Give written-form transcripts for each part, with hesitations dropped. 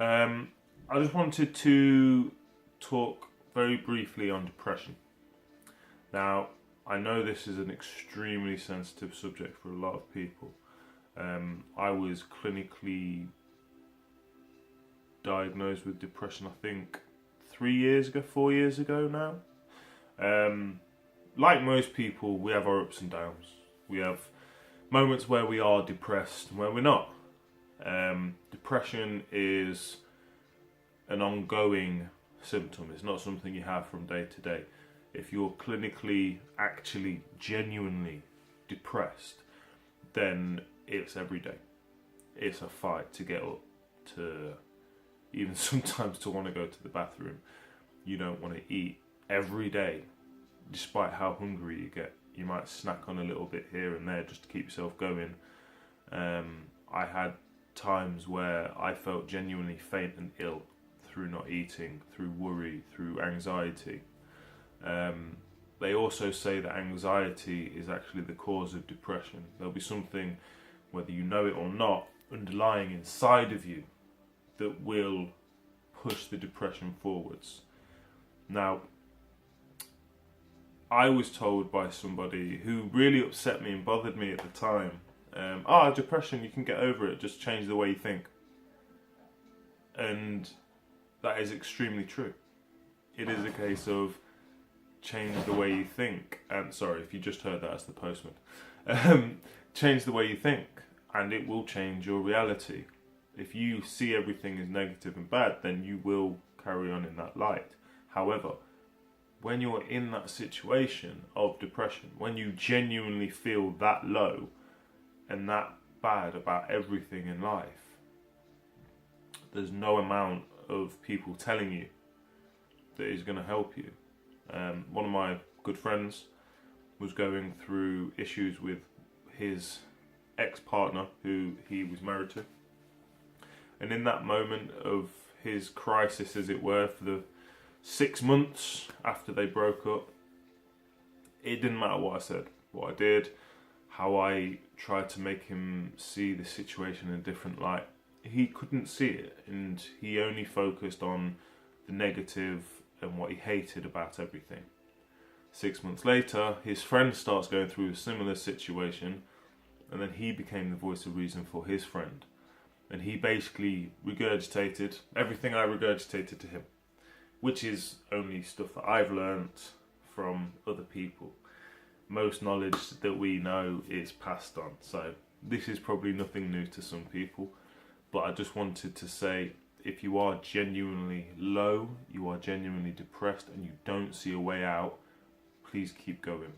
I just wanted to talk very briefly on depression. Now, I know this is an extremely sensitive subject for a lot of people. I was clinically diagnosed with depression, I think, 3 years ago, 4 years ago now. Like most people, we have our ups and downs. We have moments where we are depressed and where we're not. Depression is an ongoing symptom. It's not something you have from day to day. If you're clinically, actually, genuinely depressed, then it's every day. It's a fight to get up, to even sometimes to want to go to the bathroom. You don't want to eat every day, despite how hungry you get. You might snack on a little bit here and there just to keep yourself going. I had times where I felt genuinely faint and ill through not eating, through worry, through anxiety. They also say that anxiety is actually the cause of depression. There'll be something, whether you know it or not, underlying inside of you that will push the depression forwards. Now, I was told by somebody who really upset me and bothered me at the time, depression, you can get over it, just change the way you think. And that is extremely true. It is a case of change the way you think. Sorry, if you just heard that as the postman. Change the way you think, and it will change your reality. If you see everything as negative and bad, then you will carry on in that light. However, when you're in that situation of depression, when you genuinely feel that low and that bad about everything in life, there's no amount of people telling you that is going to help you. One of my good friends was going through issues with his ex-partner who he was married to. And in that moment of his crisis, as it were, for the 6 months after they broke up, it didn't matter what I said, what I did, how I tried to make him see the situation in a different light. He couldn't see it, and he only focused on the negative and what he hated about everything. 6 months later, his friend starts going through a similar situation, and then he became the voice of reason for his friend. And he basically regurgitated everything I regurgitated to him, which is only stuff that I've learnt from other people. Most knowledge that we know is passed on, so this is probably nothing new to some people. But I just wanted to say, if you are genuinely low, you are genuinely depressed, and you don't see a way out, please keep going.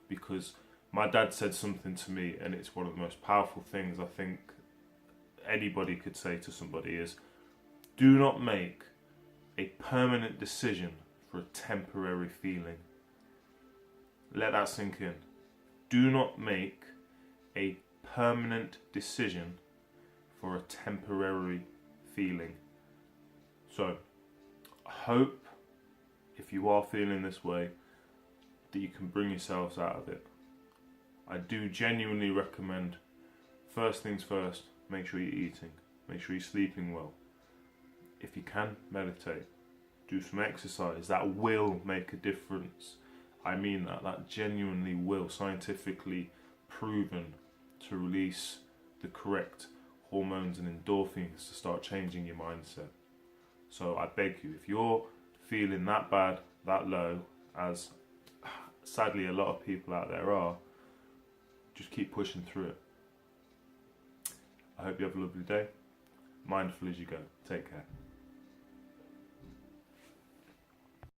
Because my dad said something to me, and it's one of the most powerful things I think anybody could say to somebody is, do not make a permanent decision for a temporary feeling. Let that sink in. Do not make a permanent decision for a temporary feeling. So, I hope, if you are feeling this way, that you can bring yourselves out of it. I do genuinely recommend, first things first, make sure you're eating, make sure you're sleeping well. If you can, meditate, do some exercise. That will make a difference. I mean that genuinely will, scientifically proven to release the correct hormones and endorphins to start changing your mindset. So I beg you, if you're feeling that bad, that low, as sadly a lot of people out there are, just keep pushing through it. I hope you have a lovely day. Mindful as you go. Take care.